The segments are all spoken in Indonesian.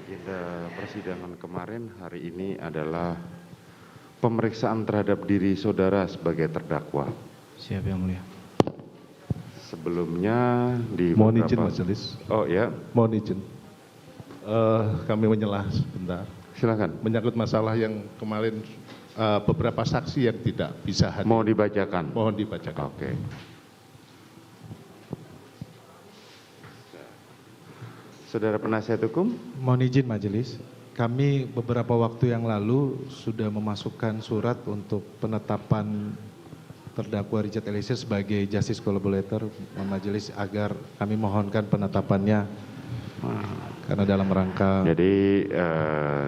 Agenda persidangan kemarin hari ini adalah pemeriksaan terhadap diri saudara sebagai terdakwa. Siap Yang Mulia. Sebelumnya di Mohon izin majelis. Oh ya, Mohon izin. Kami menyelah sebentar. silakan. Menyangkut masalah yang kemarin beberapa saksi yang tidak bisa hadir. Mau dibacakan? Mohon dibacakan. Oke. Saudara penasihat hukum, Mohon izin majelis, kami beberapa waktu yang lalu sudah memasukkan surat untuk penetapan terdakwa Richard Eliezer sebagai justice collaborator majelis agar kami mohonkan penetapannya karena dalam rangka. jadi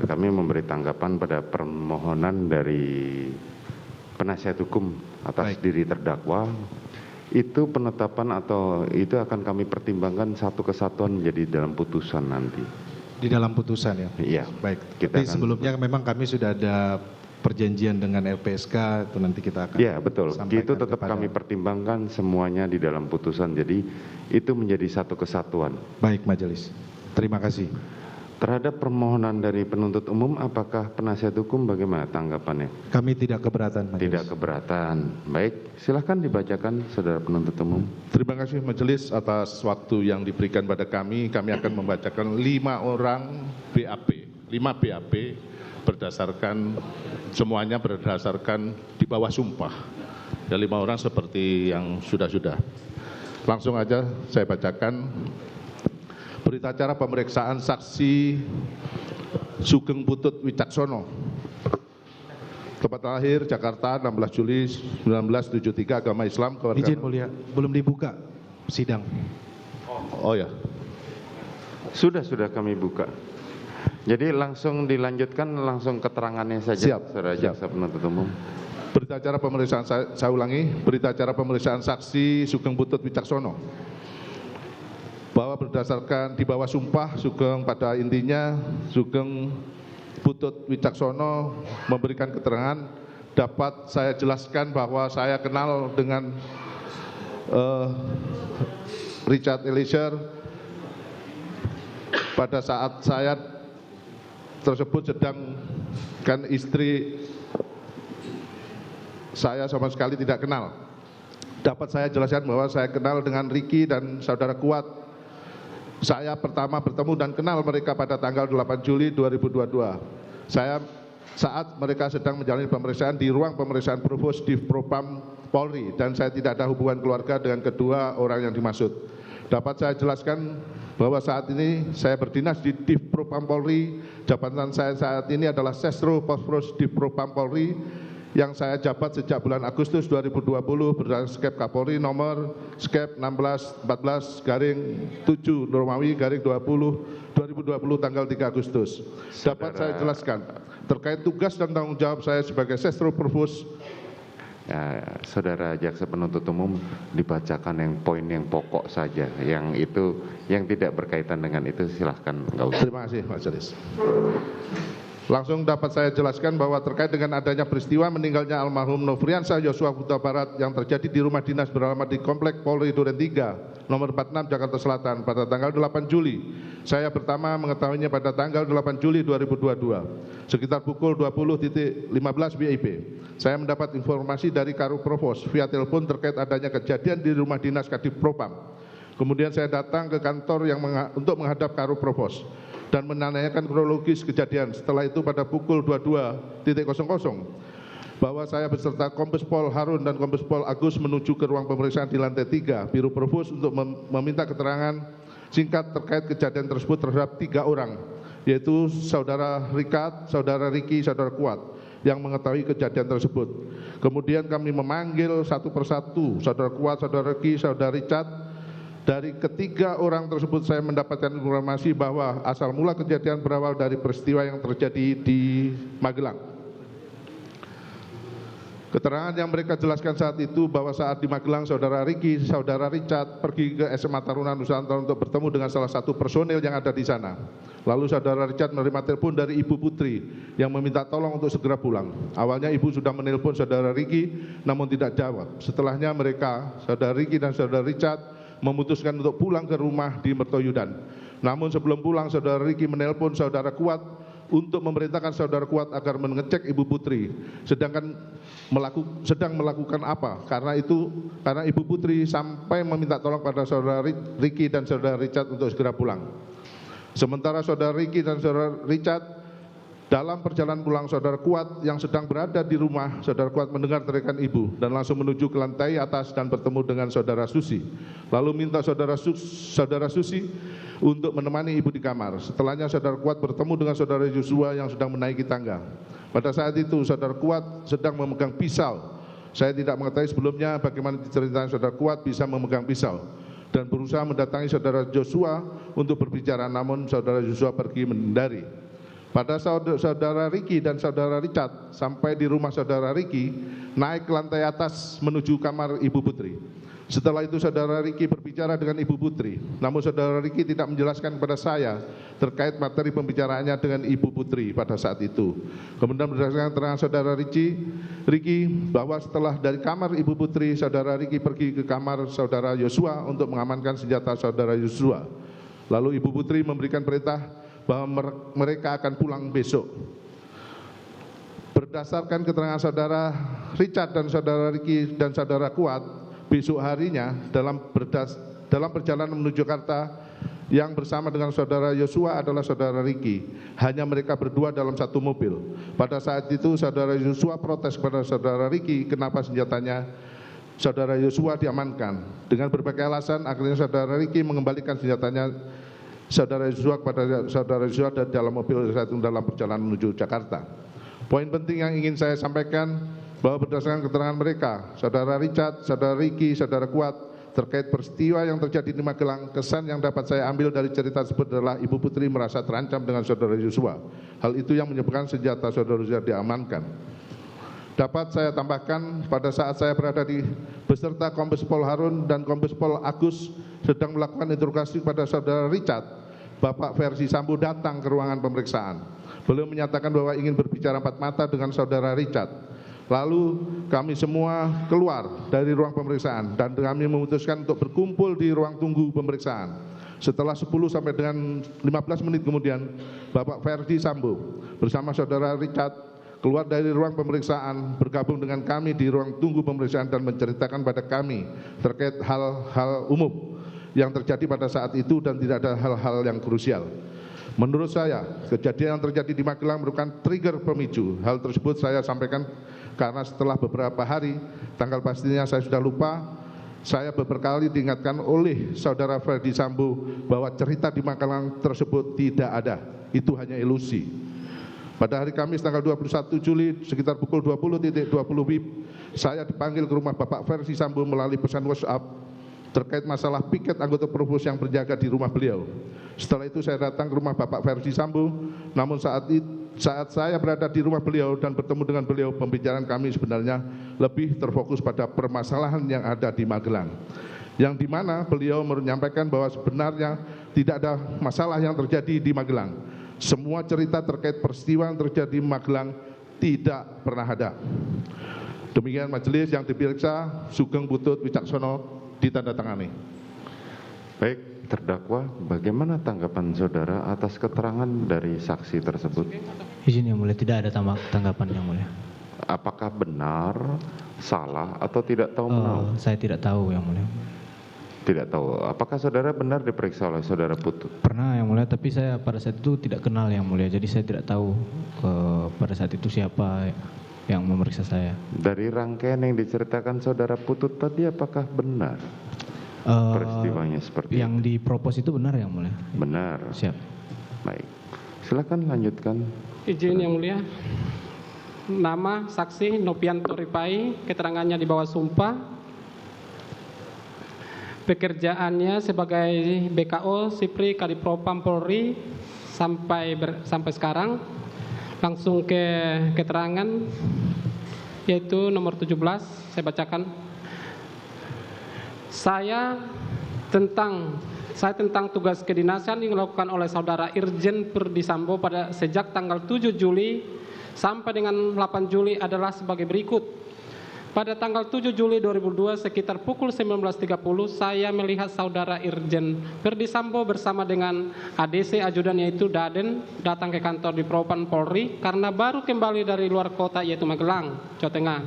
kami memberi tanggapan pada permohonan dari penasihat hukum atas Baik. diri terdakwa. Itu penetapan atau itu akan kami pertimbangkan satu kesatuan menjadi dalam putusan nanti. Di dalam putusan ya? Iya. Baik, Kita tapi akan- sebelumnya memang kami sudah ada perjanjian dengan LPSK, itu nanti kita akan Ya betul, sampaikan itu tetap kepada- kami pertimbangkan semuanya di dalam putusan. Jadi itu menjadi satu kesatuan. Baik majelis, terima kasih. Terhadap permohonan dari penuntut umum, apakah penasihat hukum bagaimana tanggapannya? Kami tidak keberatan majelis. Tidak keberatan. Baik, silahkan dibacakan saudara penuntut umum. Terima kasih majelis atas waktu yang diberikan pada kami. Kami akan membacakan 5 orang BAP. 5 BAP berdasarkan, semuanya berdasarkan di bawah sumpah. Ya 5 orang seperti yang sudah-sudah. Langsung aja saya bacakan. Berita acara pemeriksaan saksi Sugeng Putut Wicaksono. Tempat lahir Jakarta 16 Juli 1973, agama Islam, keluarga. Izin mulia, belum dibuka sidang. Oh ya. Sudah kami buka. Jadi langsung dilanjutkan langsung keterangannya saja, Siap, saudara siap. jaksa penuntut umum. Berita acara pemeriksaan, saya ulangi, berita acara pemeriksaan saksi Sugeng Putut Wicaksono. Bahwa berdasarkan di bawah sumpah Sugeng, pada intinya Sugeng Putut Wicaksono memberikan keterangan, dapat saya jelaskan bahwa saya kenal dengan Richard Eliezer pada saat saya tersebut sedang, kan istri saya sama sekali tidak kenal. Dapat saya jelaskan bahwa saya kenal dengan Ricky dan saudara Kuat. Saya pertama bertemu dan kenal mereka pada tanggal 8 Juli 2022. Saya saat mereka sedang menjalani pemeriksaan di ruang pemeriksaan Provos Divpropam Polri, dan saya tidak ada hubungan keluarga dengan kedua orang yang dimaksud. Dapat saya jelaskan bahwa saat ini saya berdinas di Divpropam Polri. Jabatan saya saat ini adalah Sestro Provos Divpropam Polri yang saya jabat sejak bulan Agustus 2020 berdasarkan skep Kapolri nomor skep 16/14/7 Romawi /20 2020 tanggal 3 Agustus. Dapat saya jelaskan terkait tugas dan tanggung jawab saya sebagai Sestro Provos. Ya, saudara jaksa penuntut umum dibacakan yang poin yang pokok saja, yang itu yang tidak berkaitan dengan itu silahkan nggak usah. Terima kasih majelis. Langsung dapat saya jelaskan bahwa terkait dengan adanya peristiwa meninggalnya almarhum Nofriansah Yosua Huta Barat yang terjadi di rumah dinas beralamat di Komplek Polri Duren 3, nomor 46 Jakarta Selatan pada tanggal 8 Juli. Saya pertama mengetahuinya pada tanggal 8 Juli 2022, sekitar pukul 20.15 WIB. Saya mendapat informasi dari Karu Provos via telepon terkait adanya kejadian di rumah dinas Kadif Propam. Kemudian saya datang ke kantor untuk menghadap Karu Provos dan menanyakan kronologis kejadian. Setelah itu pada pukul 22.00 bahwa saya beserta Kombes Pol Harun dan Kombes Pol Agus menuju ke ruang pemeriksaan di lantai 3 Biro Provos untuk meminta keterangan singkat terkait kejadian tersebut terhadap 3 orang, yaitu saudara Richard, saudara Ricky, saudara Kuat yang mengetahui kejadian tersebut. Kemudian kami memanggil satu persatu saudara Kuat, saudara Ricky, saudara Richard. Dari ketiga orang tersebut saya mendapatkan informasi bahwa asal mula kejadian berawal dari peristiwa yang terjadi di Magelang. Keterangan yang mereka jelaskan saat itu bahwa saat di Magelang saudara Ricky, saudara Richard pergi ke SMA Taruna Nusantara untuk bertemu dengan salah satu personil yang ada di sana. Lalu saudara Richard menerima telepon dari Ibu Putri yang meminta tolong untuk segera pulang. Awalnya ibu sudah menelpon saudara Ricky namun tidak jawab. Setelahnya mereka, saudara Ricky dan saudara Richard, memutuskan untuk pulang ke rumah di Mertoyudan. Namun sebelum pulang, saudara Riki menelpon saudara Kuat untuk memerintahkan saudara Kuat agar mengecek Ibu Putri, sedang melakukan apa? Karena Ibu Putri sampai meminta tolong pada saudara Riki dan saudara Richard untuk segera pulang. Sementara saudara Riki dan saudara Richard dalam perjalanan pulang, saudara Kuat yang sedang berada di rumah, saudara Kuat mendengar teriakan ibu dan langsung menuju ke lantai atas dan bertemu dengan saudara Susi. Lalu minta saudara Susi untuk menemani ibu di kamar. Setelahnya saudara Kuat bertemu dengan saudara Yosua yang sedang menaiki tangga. Pada saat itu saudara Kuat sedang memegang pisau. Saya tidak mengetahui sebelumnya bagaimana diceritakan saudara Kuat bisa memegang pisau dan berusaha mendatangi saudara Joshua untuk berbicara, namun saudara Joshua pergi menghindari. Pada saudara Riki dan saudara Richard sampai di rumah saudara Riki, naik ke lantai atas menuju kamar Ibu Putri. Setelah itu saudara Riki berbicara dengan Ibu Putri, namun saudara Riki tidak menjelaskan kepada saya terkait materi pembicaraannya dengan Ibu Putri pada saat itu. Kemudian berdasarkan keterangan saudara Riki bahwa setelah dari kamar Ibu Putri, saudara Riki pergi ke kamar saudara Yosua untuk mengamankan senjata saudara Yosua. Lalu Ibu Putri memberikan perintah bahwa mereka akan pulang besok. Berdasarkan keterangan saudara Richard dan saudara Riki dan saudara Kuat, besok harinya dalam perjalanan menuju Jakarta yang bersama dengan saudara Yosua adalah saudara Riki. Hanya mereka berdua dalam satu mobil. Pada saat itu saudara Yosua protes kepada saudara Riki kenapa senjatanya saudara Yosua diamankan. Dengan berbagai alasan, akhirnya saudara Riki mengembalikan senjatanya saudara Yosua kepada saudara Yosua dalam mobil saat itu dalam perjalanan menuju Jakarta. Poin penting yang ingin saya sampaikan bahwa berdasarkan keterangan mereka, saudara Richard, saudara Riki, saudara Kuat, terkait peristiwa yang terjadi di Magelang, kesan yang dapat saya ambil dari cerita tersebut adalah Ibu Putri merasa terancam dengan saudara Yosua. Hal itu yang menyebabkan senjata saudara Yosua diamankan. Dapat saya tambahkan, pada saat saya berada di beserta Kombes Pol Harun dan Kombes Pol Agus sedang melakukan interogasi pada saudara Richard, Bapak Verdi Sambo datang ke ruangan pemeriksaan. Beliau menyatakan bahwa ingin berbicara empat mata dengan saudara Richard. Lalu kami semua keluar dari ruang pemeriksaan dan kami memutuskan untuk berkumpul di ruang tunggu pemeriksaan. Setelah 10 sampai dengan 15 menit kemudian, Bapak Verdi Sambo bersama saudara Richard keluar dari ruang pemeriksaan, bergabung dengan kami di ruang tunggu pemeriksaan dan menceritakan pada kami terkait hal-hal umum yang terjadi pada saat itu dan tidak ada hal-hal yang krusial. Menurut saya, kejadian yang terjadi di Magelang merupakan trigger pemicu. Hal tersebut saya sampaikan karena setelah beberapa hari, tanggal pastinya saya sudah lupa, saya beberapa kali diingatkan oleh saudara Verdi Sambo bahwa cerita di Magelang tersebut tidak ada, itu hanya ilusi. Pada hari Kamis tanggal 21 Juli sekitar pukul 20.20 WIB, saya dipanggil ke rumah Bapak Verdi Sambo melalui pesan WhatsApp terkait masalah piket anggota Provos yang berjaga di rumah beliau. Setelah itu saya datang ke rumah Bapak Verdi Sambo, namun saat saya berada di rumah beliau dan bertemu dengan beliau, pembicaraan kami sebenarnya lebih terfokus pada permasalahan yang ada di Magelang, yang dimana beliau menyampaikan bahwa sebenarnya tidak ada masalah yang terjadi di Magelang. Semua cerita terkait peristiwa yang terjadi di Magelang tidak pernah ada. Demikian majelis yang diperiksa, Sugeng Putut Wicaksono ditandatangani. Baik, terdakwa, bagaimana tanggapan saudara atas keterangan dari saksi tersebut? Izin yang mulia, tidak ada tanggapan yang mulia. Apakah benar, salah, atau tidak tahu menau? Saya tidak tahu yang mulia. Tidak tahu. Apakah saudara benar diperiksa oleh saudara Putut? Pernah yang mulia, tapi saya pada saat itu tidak kenal yang mulia, jadi saya tidak tahu pada saat itu siapa yang memeriksa saya. Dari rangkaian yang diceritakan saudara Putut tadi, apakah benar peristiwanya seperti yang itu? dipropos itu benar yang mulia? Benar. Siap. Baik, silakan lanjutkan. Izin yang mulia. Nama saksi Nopianto Ripai, keterangannya di bawah sumpah. Pekerjaannya sebagai BKO Sipri Kadipropam Polri sampai sekarang. Langsung ke keterangan, yaitu nomor 17, saya bacakan. Saya tentang tugas kedinasan yang dilakukan oleh saudara Irjen Verdi Sambo pada sejak tanggal 7 Juli sampai dengan 8 Juli adalah sebagai berikut. Pada tanggal 7 Juli 2002 sekitar pukul 19.30 saya melihat saudara Irjen Verdi Sambo bersama dengan ADC ajudan yaitu Daden datang ke kantor di Propam Polri karena baru kembali dari luar kota yaitu Magelang, Jawa Tengah.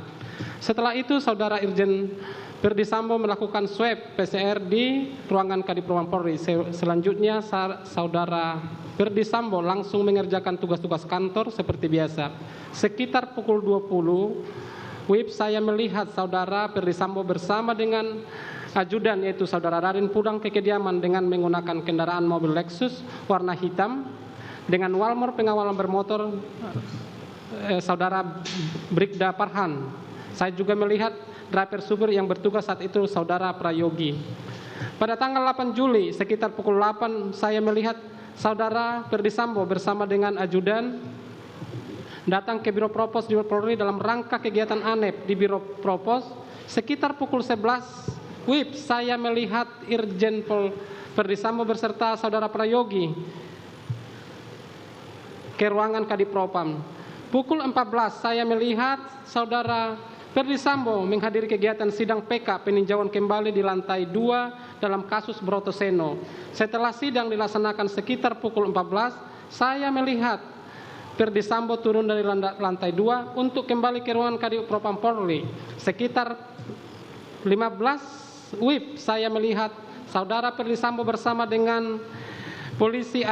Setelah itu saudara Irjen Verdi Sambo melakukan swab PCR di ruangan Kadif Propam Polri. Selanjutnya saudara Verdi Sambo langsung mengerjakan tugas-tugas kantor seperti biasa. Sekitar pukul 20 WIB saya melihat saudara Verdi Sambo bersama dengan ajudan yaitu saudara Raden pulang ke kediaman dengan menggunakan kendaraan mobil Lexus warna hitam dengan walmor pengawalan bermotor saudara Brigda Parhan. Saya juga melihat driver supir yang bertugas saat itu saudara Prayogi. Pada tanggal 8 Juli sekitar pukul 8 saya melihat saudara Verdi Sambo bersama dengan ajudan datang ke Biro Propos di Polri dalam rangka kegiatan ANEP di Biro Propos. Sekitar pukul 11 WIB saya melihat Irjen Pol Verdi Sambo beserta saudara Prayogi ke ruangan Kadif Propam. Pukul 14 saya melihat saudara Verdi Sambo menghadiri kegiatan sidang PK peninjauan kembali di lantai 2 dalam kasus Broto Seno. Setelah sidang dilaksanakan sekitar pukul 14 saya melihat Verdi Sambo turun dari lantai 2 untuk kembali ke ruangan Kadif Propam Polri. Sekitar 15 WIB saya melihat saudara Verdi Sambo bersama dengan polisi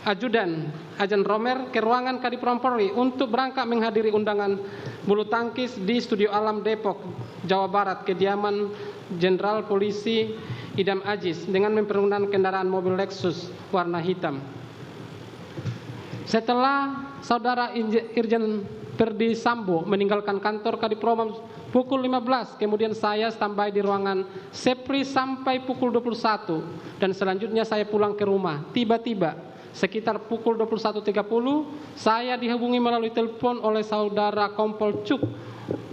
Ajudan Romer ke ruangan Kadif Propam Polri untuk berangkat menghadiri undangan bulu tangkis di Studio Alam Depok, Jawa Barat, kediaman Jenderal Polisi Idam Aziz dengan mempergunakan kendaraan mobil Lexus warna hitam. Setelah saudara Irjen Verdi Sambo meninggalkan kantor Kadif Propam pukul 15, kemudian saya standby di ruangan Sepri sampai pukul 21 dan selanjutnya saya pulang ke rumah. Tiba-tiba sekitar pukul 21.30 saya dihubungi melalui telepon oleh saudara Kompol Cuk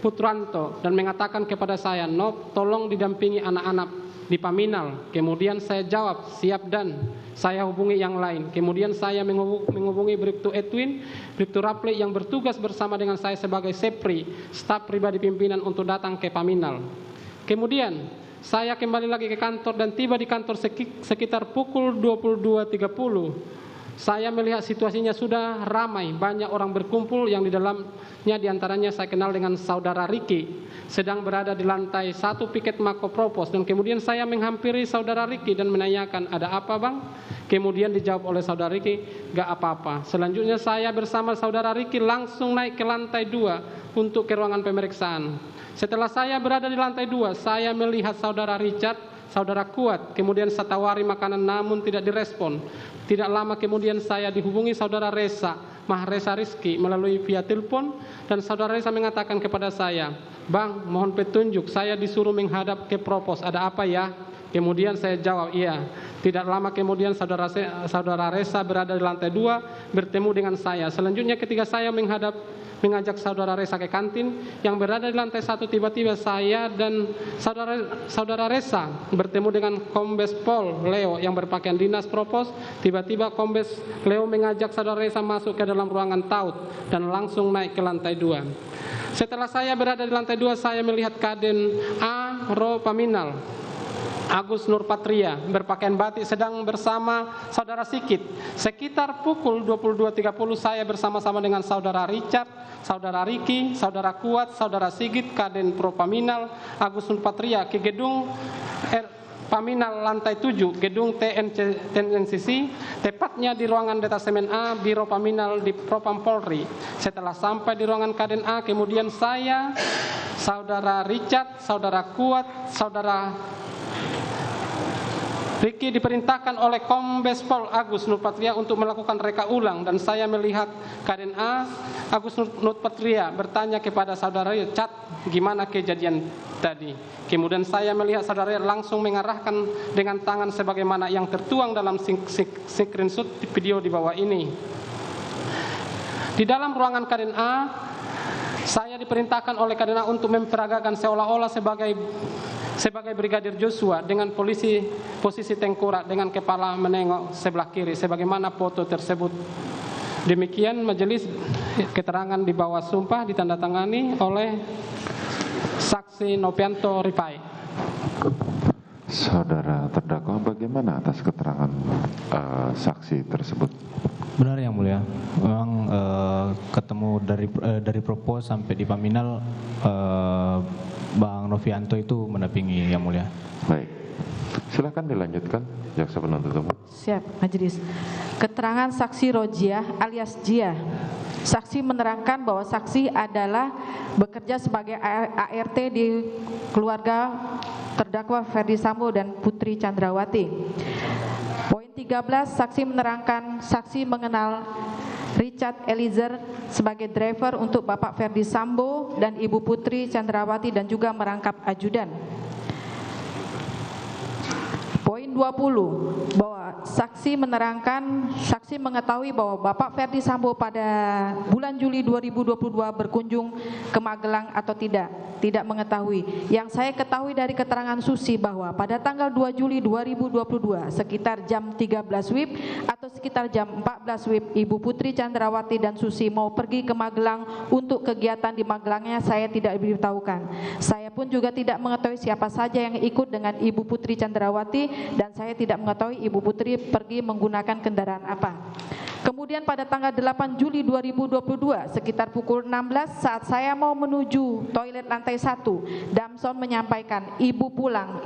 Putranto dan mengatakan kepada saya, "Nok, tolong didampingi anak-anak di Paminal." Kemudian saya jawab, "Siap Dan." Saya hubungi yang lain. Kemudian saya menghubungi Bribtu Edwin, Bribtu Rapli yang bertugas bersama dengan saya sebagai Sepri, staf pribadi pimpinan untuk datang ke Paminal. Kemudian saya kembali lagi ke kantor dan tiba di kantor sekitar pukul 22.30. Saya melihat situasinya sudah ramai, banyak orang berkumpul yang di dalamnya diantaranya saya kenal dengan saudara Riki sedang berada di lantai 1 piket Mako Propos dan kemudian saya menghampiri saudara Riki dan menanyakan, "Ada apa Bang?" Kemudian dijawab oleh saudara Riki, "Gak apa-apa." Selanjutnya saya bersama saudara Riki langsung naik ke lantai 2 untuk ke ruangan pemeriksaan. Setelah saya berada di lantai 2, saya melihat saudara Richard, saudara Kuat, kemudian saya tawari makanan namun tidak direspon. Tidak lama kemudian saya dihubungi saudara Reza, Mahreza Rizki melalui via telepon dan saudara Reza mengatakan kepada saya, "Bang, mohon petunjuk, saya disuruh menghadap ke Propos, ada apa ya?" Kemudian saya jawab, "Iya." Tidak lama kemudian saudara Reza berada di lantai 2 bertemu dengan saya. Selanjutnya ketika saya mengajak saudara Reza ke kantin yang berada di lantai 1, tiba-tiba saya dan saudara Reza bertemu dengan Kombes Pol Leo yang berpakaian dinas Propos. Tiba-tiba Kombes Leo mengajak saudara Reza masuk ke dalam ruangan taut dan langsung naik ke lantai 2. Setelah saya berada di lantai 2, saya melihat Kaden A. Ro Paminal Agus Nurpatria berpakaian batik sedang bersama saudara Sikit. Sekitar pukul 22.30 saya bersama-sama dengan saudara Richard, saudara Riki, saudara Kuat, saudara Sigit, Kaden Pro Paminal Agus Nurpatria ke gedung Paminal lantai 7, gedung TNCC, tepatnya di ruangan detasemen A, Biro Paminal di Propam Polri. Setelah sampai di ruangan Kaden A, kemudian saya, saudara Richard, saudara Kuat, saudara Riki diperintahkan oleh Kombes Pol Agus Nurpatria untuk melakukan reka ulang dan saya melihat Kaden A, Agus Nurpatria bertanya kepada saudara Richard, "Gimana kejadian tadi?" Kemudian saya melihat saudara langsung mengarahkan dengan tangan sebagaimana yang tertuang dalam screenshot video di bawah ini. Di dalam ruangan Kaden A, saya diperintahkan oleh Kaden A untuk memperagakan seolah-olah sebagai Brigadir Joshua dengan posisi tengkorak dengan kepala menengok sebelah kiri sebagaimana foto tersebut. Demikian majelis, keterangan di bawah sumpah ditandatangani oleh saksi Novianto Rifai. Saudara terdakwa, bagaimana atas keterangan saksi tersebut? Benar yang mulia, memang ketemu dari propos sampai di paminal Bang Novianto itu mendampingi yang mulia. Baik, silakan dilanjutkan jaksa penuntut umum. Siap, majelis. Keterangan saksi Rojiah alias Jia. Saksi menerangkan bahwa saksi adalah bekerja sebagai ART di keluarga terdakwa Ferdi Sambo dan Putri Chandrawati. Poin 13, saksi menerangkan saksi mengenal Richard Eliezer sebagai driver untuk Bapak Ferdi Sambo dan Ibu Putri Chandrawati dan juga merangkap ajudan. Poin 20, bahwa saksi menerangkan saksi mengetahui bahwa Bapak Ferdi Sambo pada bulan Juli 2022 berkunjung ke Magelang atau tidak mengetahui. Yang saya ketahui dari keterangan Susi bahwa pada tanggal 2 Juli 2022 sekitar jam 13 WIB atau sekitar jam 14 WIB Ibu Putri Chandrawati dan Susi mau pergi ke Magelang untuk kegiatan di Magelangnya saya tidak diberitahukan. Saya pun juga tidak mengetahui siapa saja yang ikut dengan Ibu Putri Chandrawati dan saya tidak mengetahui Ibu Putri pergi menggunakan kendaraan apa. Kemudian pada tanggal 8 Juli 2022 sekitar pukul 16 saat saya mau menuju toilet lantai 1, Damson menyampaikan ibu pulang.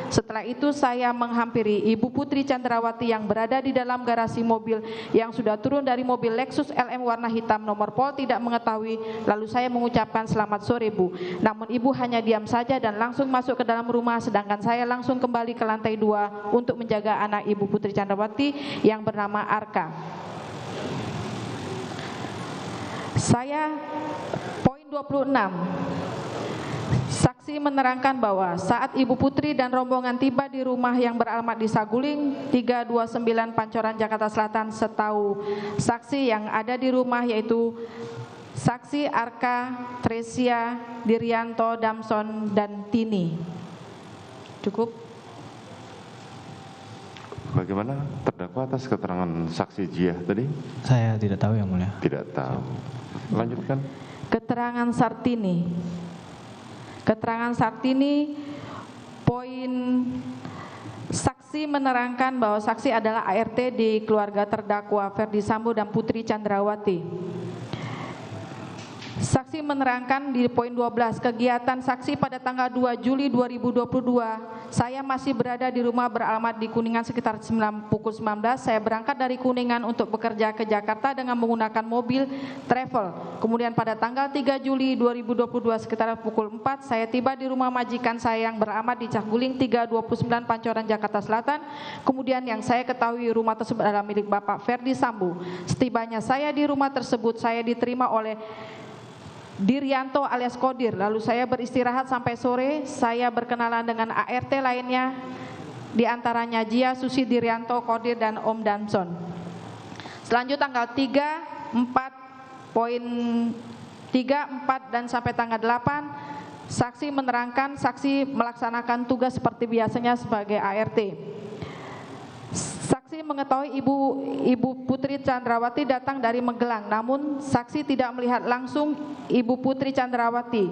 Setelah itu saya menghampiri Ibu Putri Chandrawati yang berada di dalam garasi mobil yang sudah turun dari mobil Lexus LM warna hitam nomor pol tidak mengetahui, lalu saya mengucapkan selamat sore Bu. Namun ibu hanya diam saja dan langsung masuk ke dalam rumah, sedangkan saya langsung kembali ke lantai 2 untuk menjaga anak Ibu Putri Chandrawati yang bernama Arka. Saya poin 26. Saksi menerangkan bahwa saat Ibu Putri dan rombongan tiba di rumah yang beralamat di Saguling 329 Pancoran Jakarta Selatan, setahu saksi yang ada di rumah yaitu saksi Arka, Tresia, Dirianto, Damson dan Tini. Cukup. Bagaimana terdakwa atas keterangan saksi Jia tadi? Saya tidak tahu yang mulia. Tidak tahu. Lanjutkan. Keterangan Sartini. Keterangan Sartini, poin saksi menerangkan bahwa saksi adalah ART di keluarga terdakwa Ferdi Sambo dan Putri Chandrawati. Saksi menerangkan di poin 12, kegiatan saksi pada tanggal 2 Juli 2022, saya masih berada di rumah beralamat di Kuningan sekitar pukul 19. Saya berangkat dari Kuningan untuk bekerja ke Jakarta dengan menggunakan mobil travel. Kemudian pada tanggal 3 Juli 2022 sekitar pukul 4, saya tiba di rumah majikan saya yang beralamat di Saguling 329 Pancoran Jakarta Selatan. Kemudian yang saya ketahui rumah tersebut adalah milik Bapak Ferdi Sambo. Setibanya saya di rumah tersebut, saya diterima oleh Dirianto alias Kodir, lalu saya beristirahat sampai sore. Saya berkenalan dengan ART lainnya, diantaranya Jia, Susi, Dirianto, Kodir, dan Om Damson. Selanjutnya tanggal 3, 4, poin 3, 4, dan sampai tanggal 8, saksi menerangkan saksi melaksanakan tugas seperti biasanya sebagai ART. Saksi mengetahui Ibu Putri Chandrawati datang dari Magelang, namun saksi tidak melihat langsung Ibu Putri Chandrawati.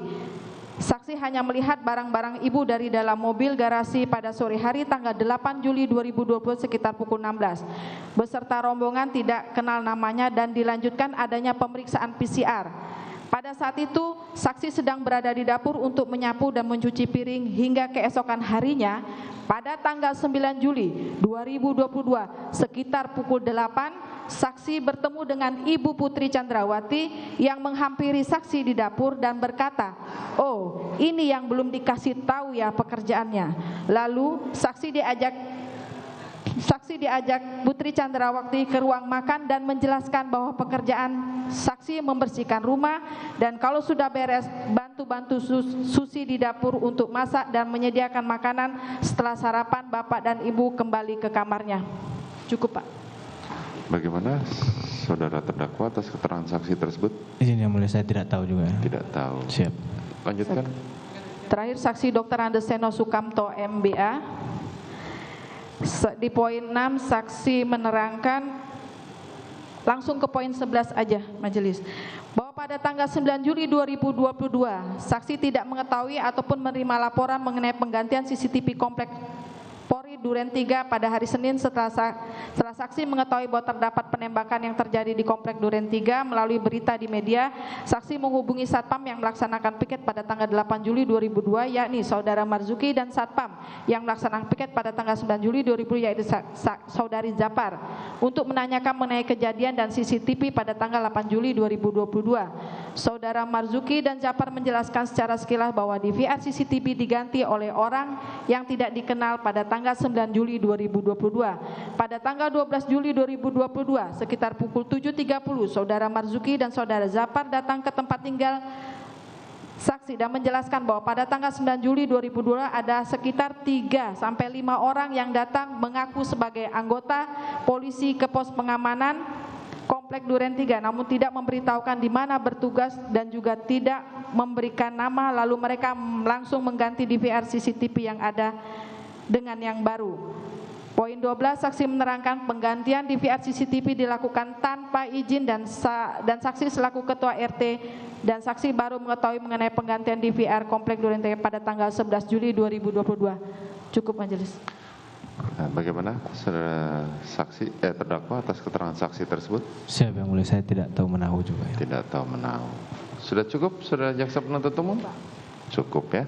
Saksi hanya melihat barang-barang ibu dari dalam mobil garasi pada sore hari tanggal 8 Juli 2020 sekitar pukul 16. Beserta rombongan tidak kenal namanya dan dilanjutkan adanya pemeriksaan PCR. Pada saat itu, saksi sedang berada di dapur untuk menyapu dan mencuci piring hingga keesokan harinya, pada tanggal 9 Juli 2022, sekitar pukul 8, saksi bertemu dengan Ibu Putri Chandrawati yang menghampiri saksi di dapur dan berkata, "Oh, ini yang belum dikasih tahu ya pekerjaannya." Lalu saksi diajak Putri Chandrawati ke ruang makan dan menjelaskan bahwa pekerjaan saksi membersihkan rumah dan kalau sudah beres bantu-bantu Susi di dapur untuk masak dan menyediakan makanan. Setelah sarapan Bapak dan Ibu kembali ke kamarnya. Cukup Pak. Bagaimana saudara terdakwa atas keterangan saksi tersebut? Izin yang mulia, saya tidak tahu juga. Tidak tahu. Siap. Lanjutkan. Terakhir saksi Dr. Andeseno Sukamto MBA. Di poin 6 saksi menerangkan, langsung ke poin 11 aja majelis. bahwa pada tanggal 9 Juli 2022, saksi tidak mengetahui ataupun menerima laporan mengenai penggantian CCTV komplek Polri Duren 3 pada hari Senin setelah saksi mengetahui bahwa terdapat penembakan yang terjadi di komplek Duren 3. Melalui berita di media, saksi menghubungi Satpam yang melaksanakan piket pada tanggal 8 Juli 2002, yakni Saudara Marzuki, dan Satpam yang melaksanakan piket pada tanggal 9 Juli 2002, yaitu Saudari Japar, untuk menanyakan mengenai kejadian dan CCTV pada tanggal 8 Juli 2022. Saudara Marzuki dan Japar menjelaskan secara sekilas bahwa DVR CCTV diganti oleh orang yang tidak dikenal pada tanggal 9 Juli 2022. Pada tanggal 12 Juli 2022, sekitar pukul 7.30, Saudara Marzuki dan Saudara Japar datang ke tempat tinggal saksi dan menjelaskan bahwa pada tanggal 9 Juli 2022 ada sekitar 3 sampai 5 orang yang datang mengaku sebagai anggota polisi ke pos pengamanan Komplek Duren 3, namun tidak memberitahukan di mana bertugas dan juga tidak memberikan nama, lalu mereka langsung mengganti DVR CCTV yang ada dengan yang baru. Poin 12, saksi menerangkan penggantian DVR CCTV dilakukan tanpa izin dan saksi selaku ketua RT dan saksi baru mengetahui mengenai penggantian DVR Komplek Duren 3 pada tanggal 11 Juli 2022. Cukup majelis. Nah, bagaimana saudara saksi terdakwa atas keterangan saksi tersebut? Siap yang mulia, saya tidak tahu menahu juga. Ya. Tidak tahu menahu. Sudah cukup saudara jaksa penuntut umum? Cukup ya.